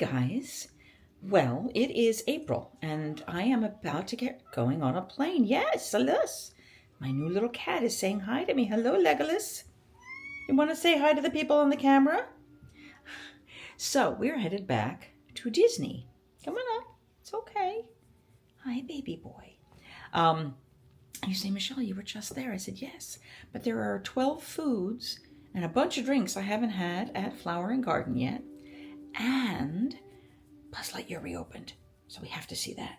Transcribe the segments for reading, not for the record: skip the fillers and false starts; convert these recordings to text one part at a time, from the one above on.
guys. Well, it is April, and I am about to get going on a plane. Yes, Alice. My new little cat is saying hi to me. Hello, Legolas. You want to say hi to the people on the camera? So, we're headed back to Disney. Come on up. It's okay. Hi, baby boy. You say, Michelle, you were just there. I said, yes. But there are 12 foods and a bunch of drinks I haven't had at Flower and Garden yet. And Buzz Lightyear reopened, so we have to see that.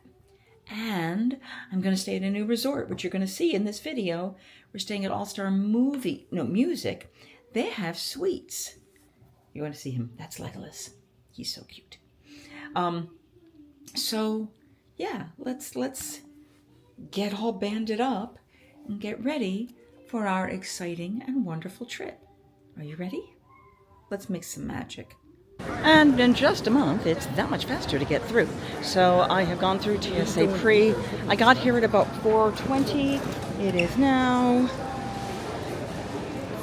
And I'm going to stay at a new resort, which you're going to see in this video. We're staying at All-Star Music. They have suites. You want to see him? That's Legolas. He's so cute. So yeah, let's get all banded up and get ready for our exciting and wonderful trip. Are you ready? Let's make some magic. And in just a month, it's that much faster to get through. So I have gone through TSA Pre. I got here at about 4:20. It is now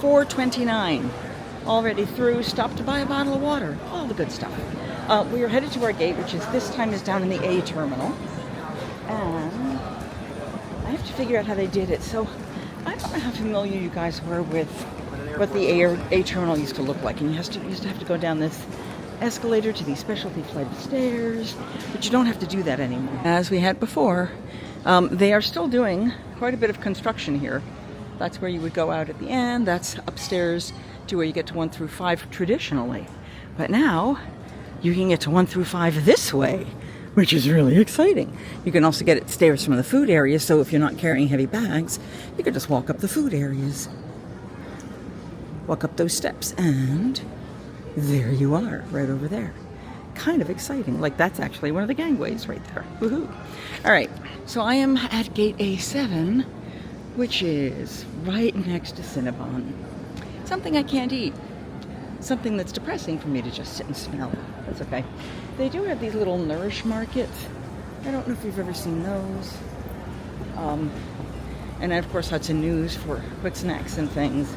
4:29. Already through, stopped to buy a bottle of water. All the good stuff. We are headed to our gate, which is this time is down in the A terminal. And I have to figure out how they did it. So I don't know how familiar you guys were with what the A terminal used to look like. And you used to have to go down this escalator to these specialty flight of stairs, but you don't have to do that anymore. As we had before, they are still doing quite a bit of construction here. That's where you would go out at the end. That's upstairs to where you get to 1 through 5 traditionally. But now you can get to 1 through 5 this way, which is really exciting. You can also get it stairs from the food area, so if you're not carrying heavy bags, you can just walk up the food areas. Walk up those steps, and there you are, right over there. Kind of exciting. Like, that's actually one of the gangways right there. Woohoo! All right, so I am at gate A7, which is right next to Cinnabon. Something I can't eat. Something that's depressing for me to just sit and smell. That's okay. They do have these little Nourish markets. I don't know if you've ever seen those. And of course, Hudson News for quick snacks and things.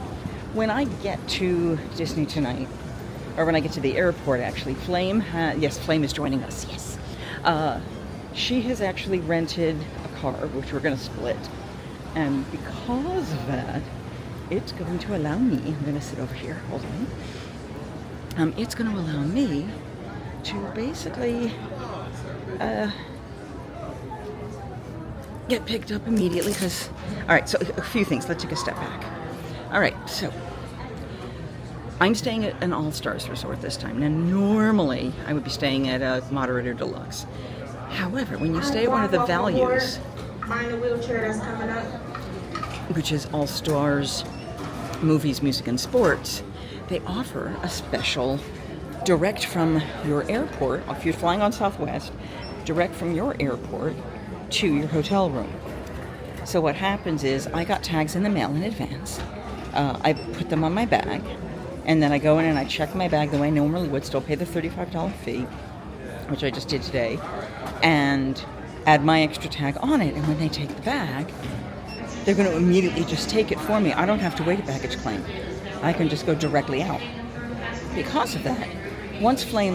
When I get to Disney tonight, or when I get to the airport, actually, Flame is joining us, yes. She has actually rented a car, which we're going to split. And because of that, it's going to allow me, I'm going to sit over here, hold on. It's going to allow me to basically get picked up immediately because, all right, so a few things. Let's take a step back. All right, so I'm staying at an All-Stars resort this time. Now, normally I would be staying at a moderate or deluxe. However, when you stay at one of the values, mind the wheelchair that's coming up, which is All-Stars Movies, Music, and Sports, they offer a special direct from your airport, if you're flying on Southwest, direct from your airport to your hotel room. So what happens is I got tags in the mail in advance. I put them on my bag, and then I go in and I check my bag the way I normally would, still pay the $35 fee, which I just did today, and add my extra tag on it. And when they take the bag, they're going to immediately just take it for me. I don't have to wait a baggage claim. I can just go directly out. Because of that, once I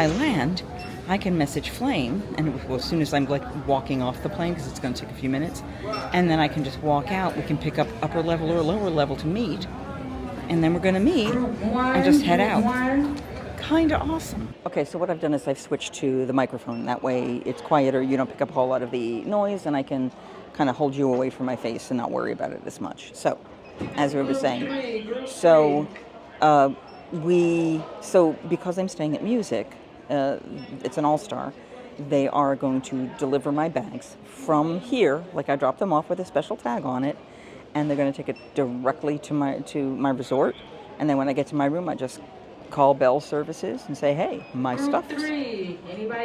land, I can message Flame, and as soon as I'm walking off the plane, because it's going to take a few minutes, and then I can just walk out. We can pick up upper level or lower level to meet, and then we're going to meet and just head out. Kind of awesome. Okay, so what I've done is I've switched to the microphone. That way it's quieter, you don't pick up a whole lot of the noise, and I can kind of hold you away from my face and not worry about it as much. So, as we were saying, because I'm staying at Music, it's an All-Star, they are going to deliver my bags from here, like I dropped them off with a special tag on it, and they're going to take it directly to my resort, and then when I get to my room, I just call Bell Services and say, hey, my stuff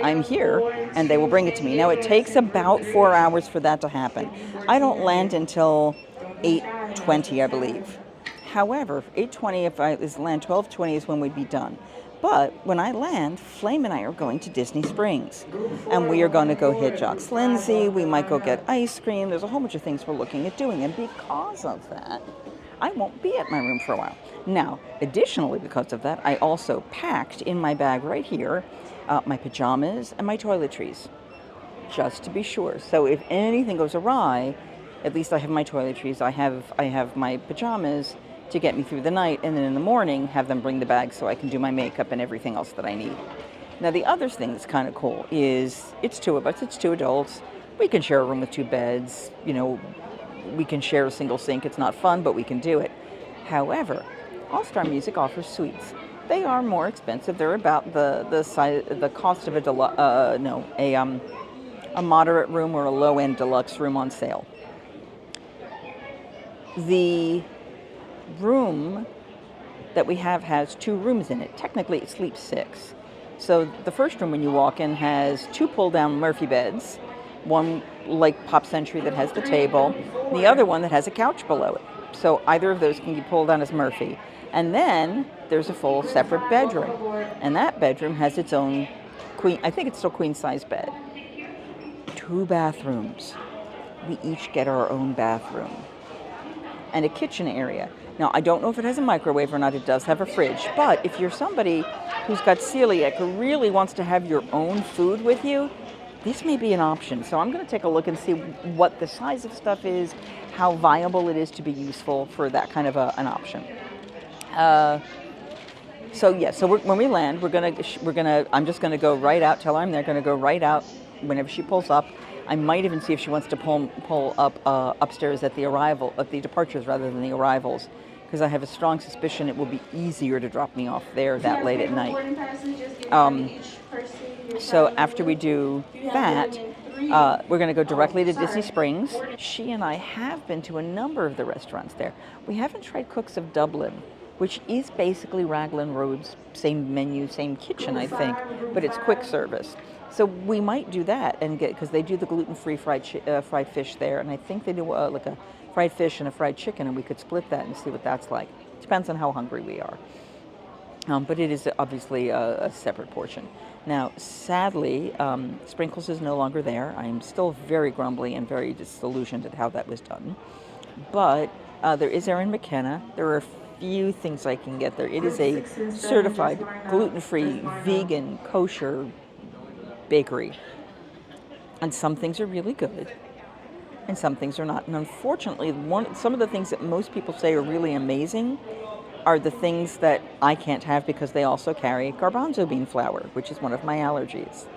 I'm here, and they will bring it to me. Now, it takes about 4 hours for that to happen. I don't land until 8:20, I believe. However, 8:20, if I land 12:20 is when we'd be done. But when I land, Flame and I are going to Disney Springs. And we are going to go hit Jock's Lindsay. We might go get ice cream. There's a whole bunch of things we're looking at doing. And because of that, I won't be at my room for a while. Now, additionally, because of that, I also packed in my bag right here my pajamas and my toiletries, just to be sure. So if anything goes awry, at least I have my toiletries. I have my pajamas to get me through the night, and then in the morning have them bring the bag so I can do my makeup and everything else that I need. Now the other thing that's kind of cool is it's two of us, it's two adults. We can share a room with two beds. You know, we can share a single sink. It's not fun, but we can do it. However, All Star Music offers suites. They are more expensive. They're about the size, the cost of a moderate room or a low-end deluxe room on sale. The room that we have has two rooms in it. Technically, it sleeps 6. So the first room when you walk in has 2 pull-down Murphy beds, one like Pop Century that has the table, and the other one that has a couch below it. So either of those can be pulled down as Murphy. And then there's a full separate bedroom, and that bedroom has its own queen, I think it's still queen size bed. 2 bathrooms. We each get our own bathroom. And a kitchen area. Now, I don't know if it has a microwave or not. It does have a fridge. But if you're somebody who's got celiac who really wants to have your own food with you, this may be an option. So I'm going to take a look and see what the size of stuff is, how viable it is to be useful for that kind of an option. So when we land, I'm just gonna go right out. Tell her I'm there. Going to go right out whenever she pulls up. I might even see if she wants to pull up upstairs at the departures rather than the arrivals, because I have a strong suspicion it will be easier to drop me off there that late at night. So after we do that, we're going to go directly to Disney Springs. She and I have been to a number of the restaurants there. We haven't tried Cooks of Dublin, which is basically Raglan Road's same menu, same kitchen, I think, but it's quick service. So we might do that and because they do the gluten-free fried fish there, and I think they do like a fried fish and a fried chicken, and we could split that and see what that's like. Depends on how hungry we are. But it is obviously a separate portion. Now, sadly, Sprinkles is no longer there. I'm still very grumbly and very disillusioned at how that was done. But there is Erin McKenna. There are a few things I can get there. It is a certified gluten-free, vegan, kosher bakery. And some things are really good, and some things are not. And unfortunately, some of the things that most people say are really amazing are the things that I can't have because they also carry garbanzo bean flour, which is one of my allergies.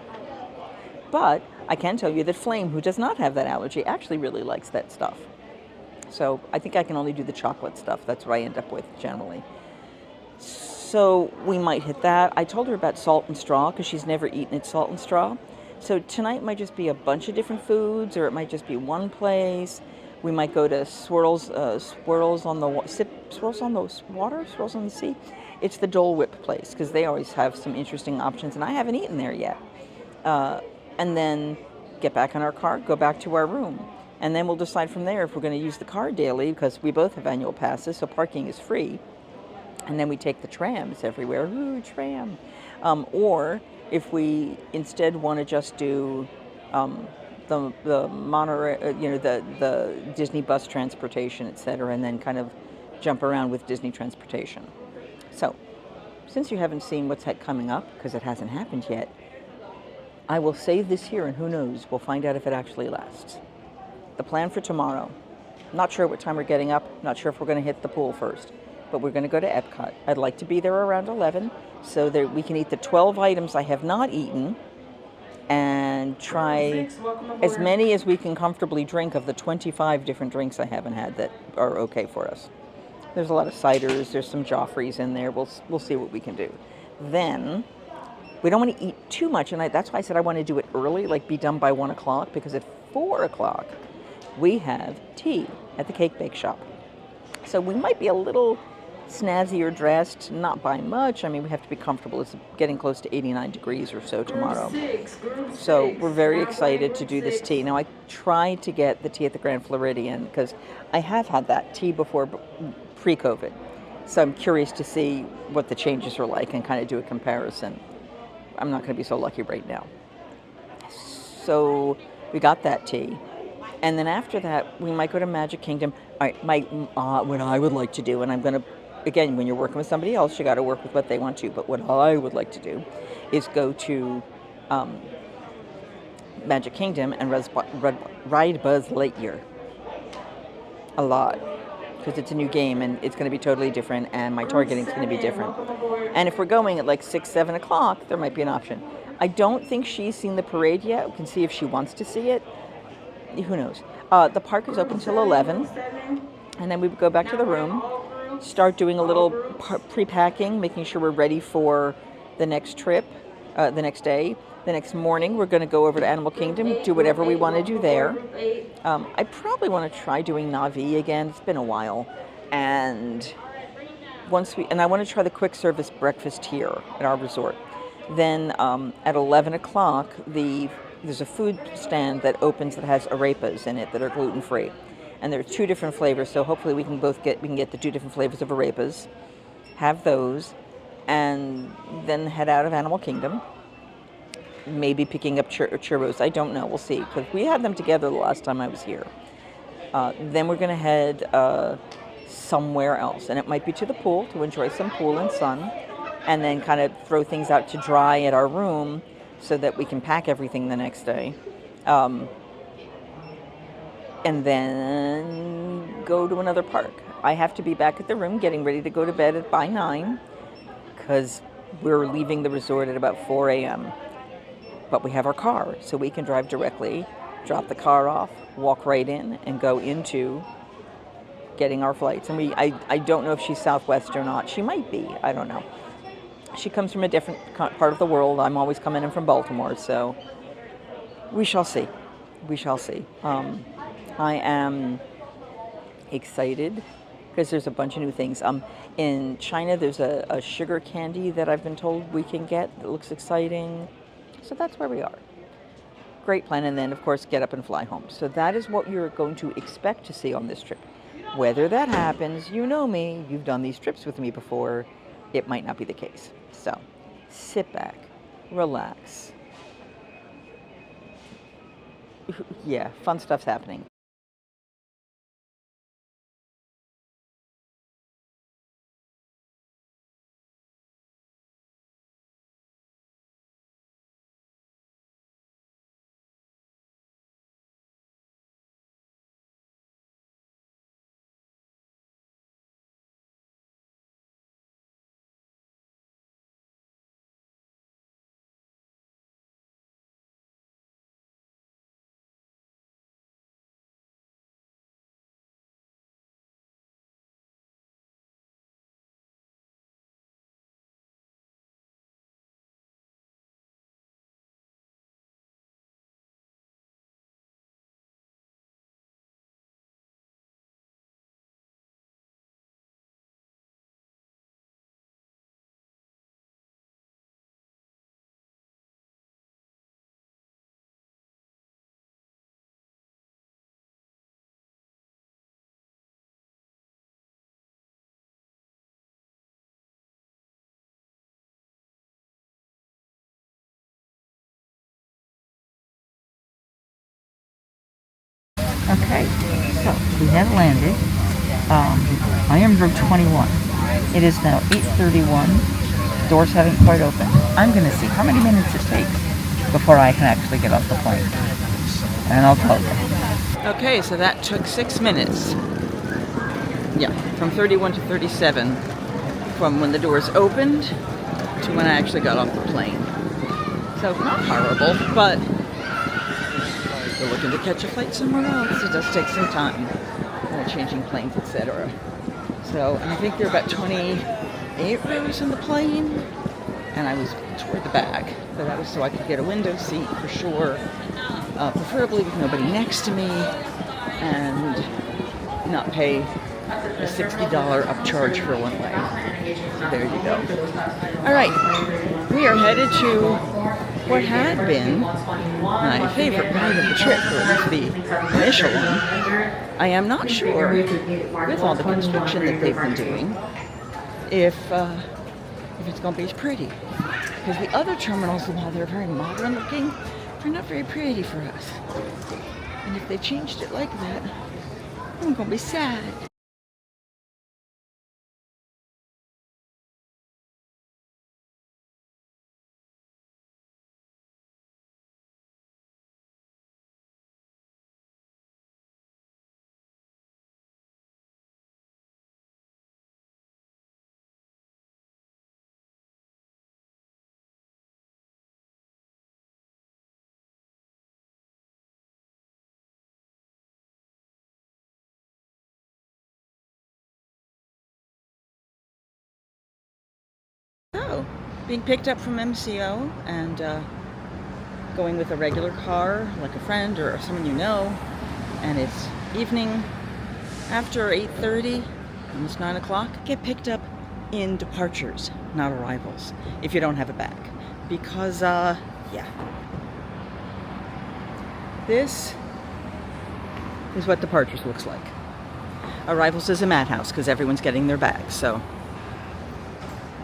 But I can tell you that Flame, who does not have that allergy, actually really likes that stuff. So I think I can only do the chocolate stuff. That's what I end up with generally. So we might hit that. I told her about Salt and Straw because she's never eaten at Salt and Straw. So tonight might just be a bunch of different foods, or it might just be one place. We might go to Swirls on the Water, Swirls on the Sea. It's the Dole Whip place because they always have some interesting options, and I haven't eaten there yet. And then get back in our car, go back to our room. And then we'll decide from there if we're going to use the car daily, because we both have annual passes, so parking is free. And then we take the trams everywhere. Ooh, tram. Or if we instead want to just do the monorail, the Disney bus transportation, etc., and then kind of jump around with Disney transportation. So, since you haven't seen what's coming up, because it hasn't happened yet, I will save this here, and who knows, we'll find out if it actually lasts. The plan for tomorrow. Not sure what time we're getting up. Not sure if we're going to hit the pool first. But we're going to go to Epcot. I'd like to be there around 11 so that we can eat the 12 items I have not eaten and try as many as we can comfortably drink of the 25 different drinks I haven't had that are okay for us. There's a lot of ciders. There's some Joffreys in there. We'll see what we can do. Then we don't want to eat too much, and that's why I said I want to do it early, like be done by 1 o'clock, because at 4 o'clock we have tea at the Cake Bake Shop. So we might be a little snazzier dressed, not by much. I mean, we have to be comfortable. It's getting close to 89 degrees or so tomorrow. So we're very excited to do this tea. Now, I tried to get the tea at the Grand Floridian because I have had that tea before, pre-COVID. So I'm curious to see what the changes are like and kind of do a comparison. I'm not going to be so lucky right now. So we got that tea. And then after that, we might go to Magic Kingdom. All right, what I would like to do, and I'm going to, again, when you're working with somebody else, you got to work with what they want to. But what I would like to do is go to Magic Kingdom and ride Buzz Lightyear a lot, because it's a new game and it's going to be totally different, and my targeting is going to be different. And if we're going at like 6, 7 o'clock, there might be an option. I don't think she's seen the parade yet. We can see if she wants to see it. Who knows? The park is open till 11, and then we would go back to the room, start doing a little pre-packing, making sure we're ready for the next trip, the next day. The next morning, we're going to go over to Animal Kingdom, do whatever we want to do there. I probably want to try doing Na'vi again. It's been a while, and I want to try the quick service breakfast here at our resort. Then at 11 o'clock, there's a food stand that opens that has arepas in it that are gluten-free. And there are 2 different flavors, so hopefully we can get the 2 different flavors of arepas, have those, and then head out of Animal Kingdom. Maybe picking up churros. I don't know. We'll see, because we had them together the last time I was here. Then we're going to head somewhere else, and it might be to the pool to enjoy some pool and sun, and then kind of throw things out to dry at our room so that we can pack everything the next day. And then go to another park. I have to be back at the room getting ready to go to bed by 9, because we're leaving the resort at about 4 a.m. But we have our car, so we can drive directly, drop the car off, walk right in, and go into getting our flights. And I don't know if she's Southwest or not. She might be. I don't know. She comes from a different part of the world. I'm always coming in from Baltimore, so we shall see. We shall see. I am excited because there's a bunch of new things. In China, there's a sugar candy that I've been told we can get that looks exciting. So that's where we are. Great plan. And then, of course, get up and fly home. So that is what you're going to expect to see on this trip. Whether that happens, you know me. You've done these trips with me before. It might not be the case. So sit back, relax. Yeah, fun stuff's happening. Okay, so we have landed. I am row 21. It is now 8:31. Doors haven't quite opened. I'm going to see how many minutes it takes before I can actually get off the plane. And I'll tell you. Okay, so that took 6 minutes. Yeah, from 31 to 37. From when the doors opened to when I actually got off the plane. So not horrible, but if you're looking to catch a flight somewhere else, it does take some time. Changing planes, etc. So, and I think there are about 28 rows in the plane, and I was toward the back. So that was so I could get a window seat for sure, preferably with nobody next to me, and not pay a $60 upcharge for one way. So there you go. All right, we are headed to what had been my favorite ride of the trip, or at least the initial one. I am not sure, with all the construction that they've been doing, if it's going to be as pretty. Because the other terminals, while they're very modern looking, they're not very pretty for us. And if they changed it like that, I'm gonna be sad. So, being picked up from MCO and going with a regular car, like a friend or someone you know, and it's evening after 8:30, almost 9 o'clock. Get picked up in departures, not arrivals, if you don't have a bag. Because, yeah. This is what departures looks like. Arrivals is a madhouse because everyone's getting their bags, so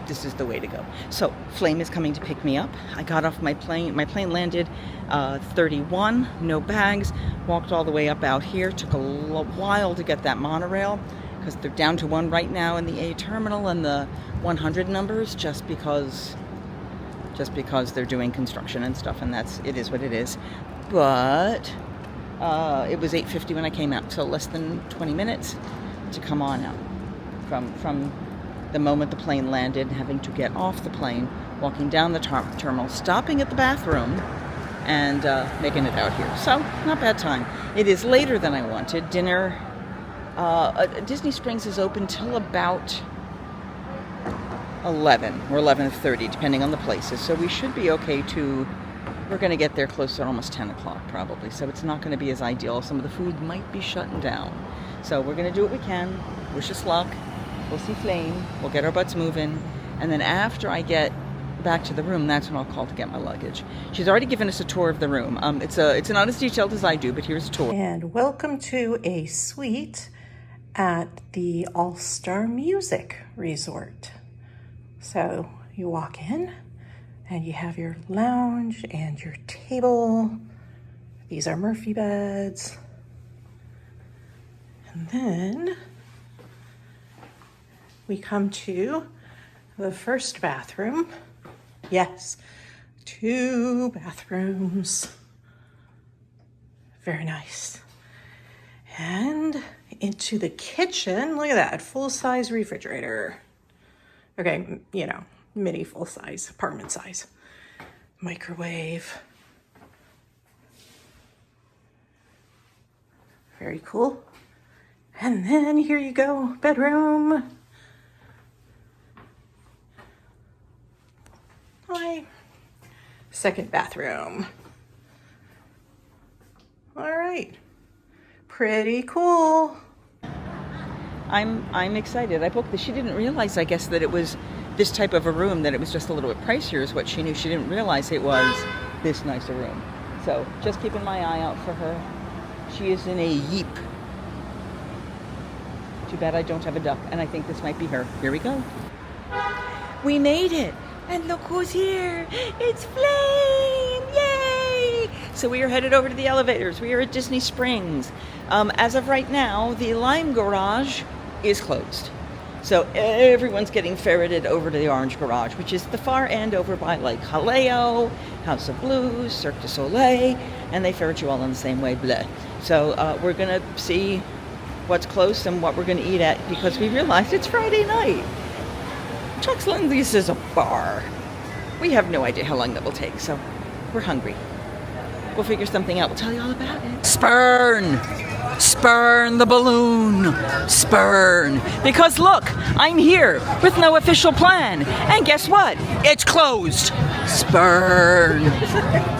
this is the way to go. So Flame is coming to pick me up. I got off my plane. My plane landed 31, no bags. Walked all the way up out here. Took a while to get that monorail because they're down to one right now in the A terminal and the 100 numbers just because they're doing construction and stuff, and it is what it is. But it was 8:50 when I came out, so less than 20 minutes to come on out from the moment the plane landed, having to get off the plane, walking down the terminal, stopping at the bathroom, and making it out here. So, not bad time. It is later than I wanted. Dinner, Disney Springs is open till about 11 or 11:30, depending on the places. So we should be okay we're going to get there close to almost 10 o'clock probably. So it's not going to be as ideal. Some of the food might be shutting down. So we're going to do what we can. Wish us luck. We'll see Flame. We'll get our butts moving. And then after I get back to the room, that's when I'll call to get my luggage. She's already given us a tour of the room. It's not as detailed as I do, but here's a tour. And welcome to a suite at the All-Star Music Resort. So you walk in and you have your lounge and your table. These are Murphy beds. And then we come to the first bathroom. Yes, 2 bathrooms. Very nice. And into the kitchen. Look at that, full-size refrigerator. Okay, you know, mini full-size, apartment size. Microwave. Very cool. And then here you go, bedroom. Hi. Second bathroom. All right. Pretty cool. I'm excited. I booked this. She didn't realize, I guess, that it was this type of a room, that it was just a little bit pricier is what she knew. She didn't realize it was this nice a room. So just keeping my eye out for her. She is in a Yeep. Too bad I don't have a duck, and I think this might be her. Here we go. We made it. And look who's here. It's Flame. Yay! So we are headed over to the elevators. We are at Disney Springs. As of right now, the Lime Garage is closed. So everyone's getting ferreted over to the Orange Garage, which is the far end over by like Jaleo, House of Blues, Cirque du Soleil, and they ferret you all in the same way. Bleh. So we're going to see what's closed and what we're going to eat at, because we realized it's Friday night. Chuck's Lindy's is a bar. We have no idea how long that will take, so we're hungry. We'll figure something out. We'll tell you all about it. Spurn! Spurn the balloon! Spurn! Because look, I'm here with no official plan. And guess what? It's closed! Spurn!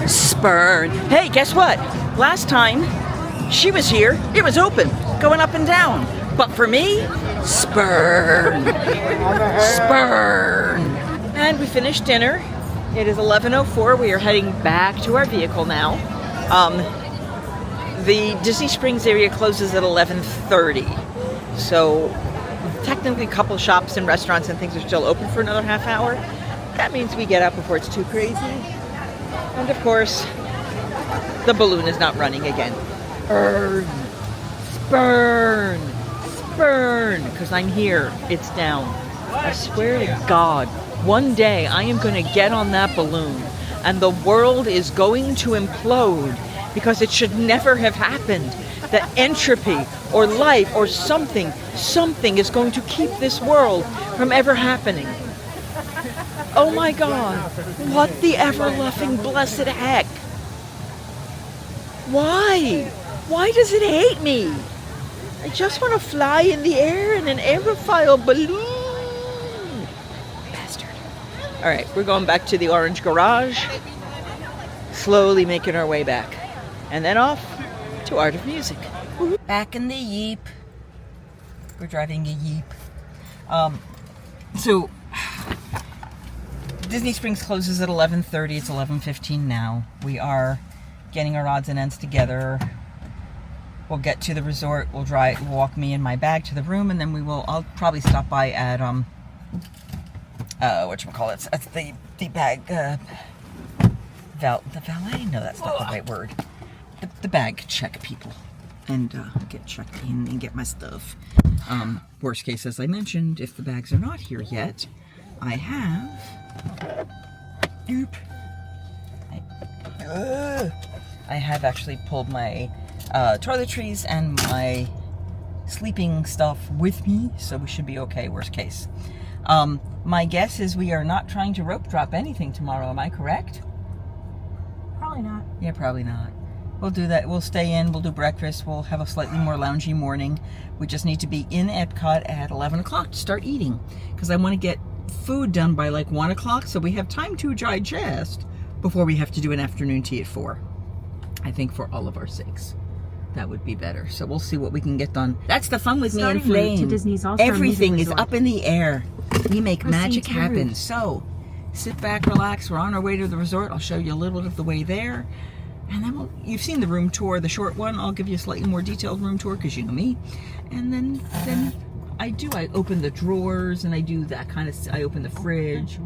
Spurn! Hey, guess what? Last time she was here, it was open, going up and down. But for me, Spurn! Spurn! And we finished dinner. It is 11:04. We are heading back to our vehicle now. The Disney Springs area closes at 11:30. So technically a couple shops and restaurants and things are still open for another half hour. That means we get out before it's too crazy. And of course, the balloon is not running again. Spurned. Spurned. Because I'm here. It's down. I swear to God, one day I am going to get on that balloon and the world is going to implode because it should never have happened. That entropy or life or something is going to keep this world from ever happening. Oh my God. What the ever-loving blessed heck? Why? Why does it hate me? I just want to fly in the air in an aerophile balloon. Bastard. All right, we're going back to the orange garage. Slowly making our way back. And then off to Art of Music. Back in the Yeep. We're driving a Yeep. So Disney Springs closes at 11:30. It's 11:15 now. We are getting our odds and ends together. We'll get to the resort. We'll walk me and my bag to the room, and then I'll probably stop by at whatchamacallit? That's the bag the valet? No, that's not the right word. The bag check people and get checked in and get my stuff. Worst case, as I mentioned, if the bags are not here yet, I have I have actually pulled my toiletries and my sleeping stuff with me, so we should be okay, worst case. My guess is we are not trying to rope drop anything tomorrow, am I correct? Probably not. Yeah, probably not. We'll do that. We'll stay in, we'll do breakfast, we'll have a slightly more loungy morning. We just need to be in Epcot at 11 o'clock to start eating, because I want to get food done by like 1 o'clock so we have time to digest before we have to do an afternoon tea at 4. I think for all of our sakes. That would be better. So we'll see what we can get done. That's the fun with me and Flame. To Disney's All-Star Everything Music is Resort. up in the air. We make magic to the happen. roof. So sit back, relax. We're on our way to the resort. I'll show you a little bit of the way there. And then you've seen the room tour, the short one. I'll give you a slightly more detailed room tour because you know me. And then I open the drawers and I do that kind of, I open the fridge.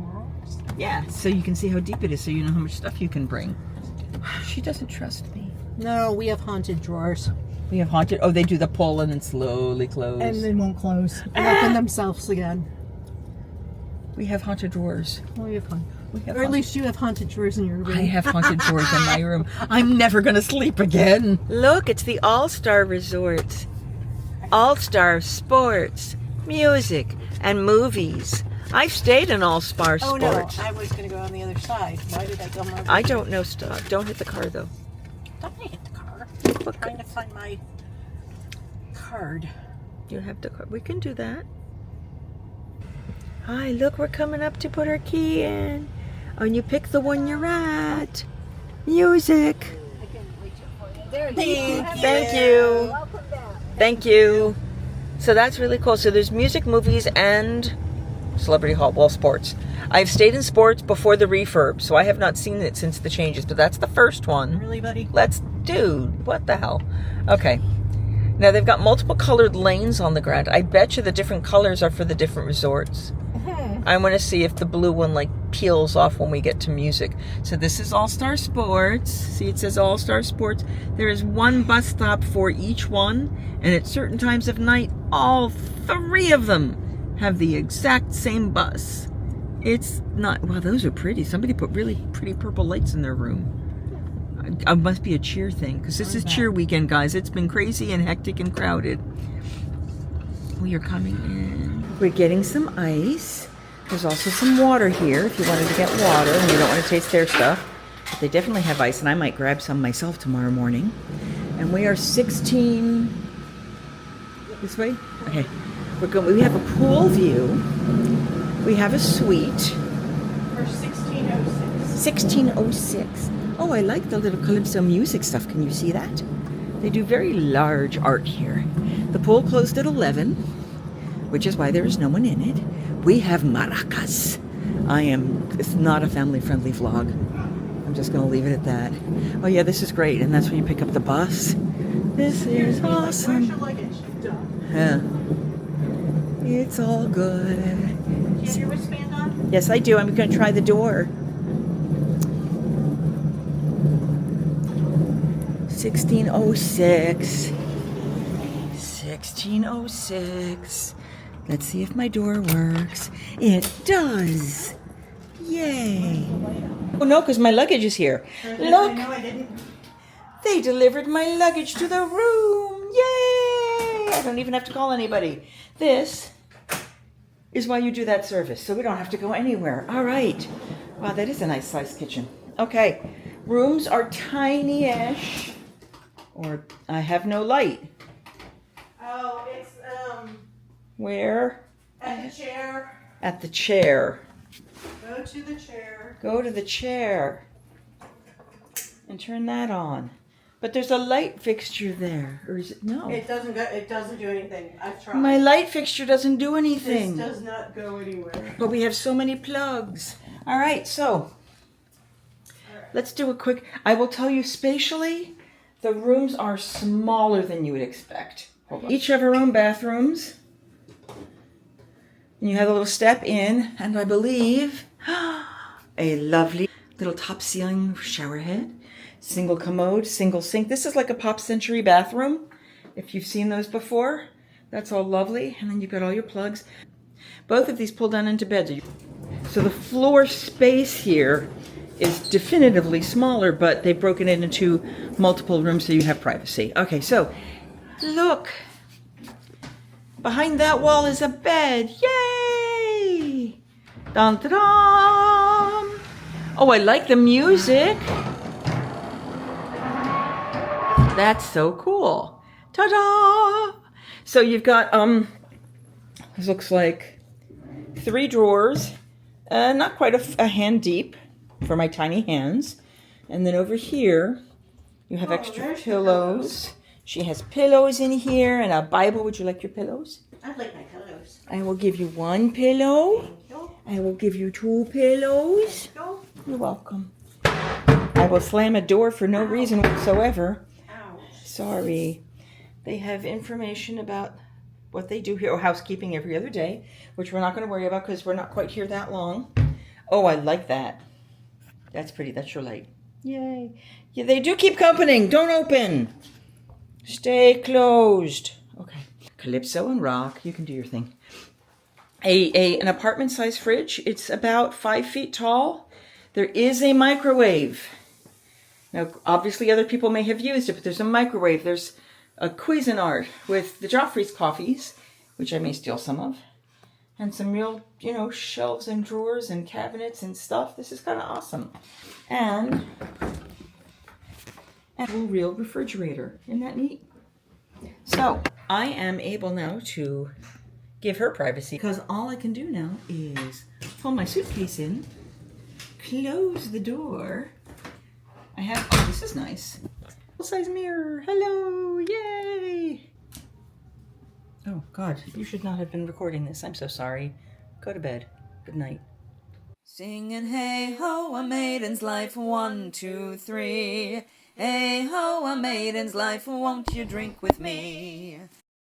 Yeah, so you can see how deep it is so you know how much stuff you can bring. She doesn't trust me. No, we have haunted drawers. We have haunted, they do the pull and then slowly close. And they won't close. They open themselves again. We have haunted drawers. We have fun. Or Or at least you have haunted drawers in your room. I have haunted drawers in my room. I'm never going to sleep again. Look, it's the All-Star Resort. All-Star Sports, Music, and Movies. I've stayed in All-Star Oh no, Sports. I was going to go on the other side. Why did I go over? I don't know stuff. Don't hit the car, though. Don't hit the car. I'm trying to find my card. You have the car. We can do that. Hi, look, we're coming up to put our key in. Oh, and you pick the one you're at. Music. Thank you. Thank you. So that's really cool. So there's music, movies, and Celebrity Hall, well, sports. I've stayed in sports before the refurb, so I have not seen it since the changes, but that's the first one. Really, buddy? Dude, what the hell? Okay. Now they've got multiple colored lanes on the ground. I bet you the different colors are for the different resorts. I want to see if the blue one like peels off when we get to music. So this is All-Star Sports. See, it says All-Star Sports. There is one bus stop for each one, and at certain times of night, all 3 of them have the exact same bus. It's not, wow, those are pretty. Somebody put really pretty purple lights in their room. It must be a cheer thing, because this is cheer weekend, guys. It's been crazy and hectic and crowded. We are coming in. We're getting some ice. There's also some water here if you wanted to get water and you don't want to taste their stuff. But they definitely have ice, and I might grab some myself tomorrow morning. And we are 16... This way? Okay. We have a pool view. We have a suite. For 1606. 1606. Oh, I like the little Calypso music stuff. Can you see that? They do very large art here. The pool closed at 11, which is why there is no one in it. We have maracas. It's not a family-friendly vlog. I'm just going to leave it at that. Oh yeah, this is great, and that's when you pick up the bus. This is awesome. Where's your luggage? Yeah. It's all good. Do you have your wristband on? Yes, I do. I'm going to try the door. 1606. 1606. Let's see if my door works. It does. Yay. Oh no, because my luggage is here. Look. No, I didn't. They delivered my luggage to the room. Yay! I don't even have to call anybody. This is why you do that service, so we don't have to go anywhere. All right. Wow, that is a nice sized kitchen. Okay. Rooms are tiny-ish. Or I have no light. Oh, it's Where? at the chair. At the chair. Go to the chair. Go to the chair. And turn that on. But there's a light fixture there. Or is it? No. It doesn't go. It doesn't do anything. I've tried. My light fixture doesn't do anything. This does not go anywhere. But we have so many plugs. All right, so let's do a quick. I will tell you spatially, the rooms are smaller than you would expect. Each have our own bathrooms. And you have a little step in, and I believe a lovely little top ceiling shower head. Single commode, single sink. This is like a Pop Century bathroom, if you've seen those before. That's all lovely. And then you've got all your plugs. Both of these pull down into beds. So the floor space here is definitively smaller, but they've broken it into multiple rooms so you have privacy. Okay, so look. Behind that wall is a bed. Yay! Dun, dun, dun. Oh, I like the music. That's so cool. Ta-da! So you've got, this looks like 3 drawers, not quite a hand deep for my tiny hands. And then over here, you have extra pillows. She has pillows in here and a Bible. Would you like your pillows? I'd like my pillows. I will give you 1 pillow. Thank you. I will give you 2 pillows. Thank you. You're welcome. I will slam a door for no reason whatsoever. Ouch. Sorry. They have information about what they do here, or housekeeping every other day, which we're not going to worry about because we're not quite here that long. Oh, I like that. That's pretty. That's your light. Yay. Yeah, they do keep company. Don't open. Stay closed. Okay. Calypso and rock. You can do your thing. An apartment size fridge. It's about 5 feet tall. There is a microwave. Now, obviously other people may have used it, but there's a microwave. There's a Cuisinart with the Joffrey's coffees, which I may steal some of. And some real, shelves and drawers and cabinets and stuff. This is kind of awesome. And a real refrigerator. Isn't that neat? So, I am able now to give her privacy because all I can do now is pull my suitcase in, close the door. I have, oh, this is nice. Full-size mirror. Hello, yay. Oh, God, you should not have been recording this. I'm so sorry. Go to bed. Good night. Singing, hey ho, a maiden's life, 1, 2, 3. Hey ho, a maiden's life, won't you drink with me?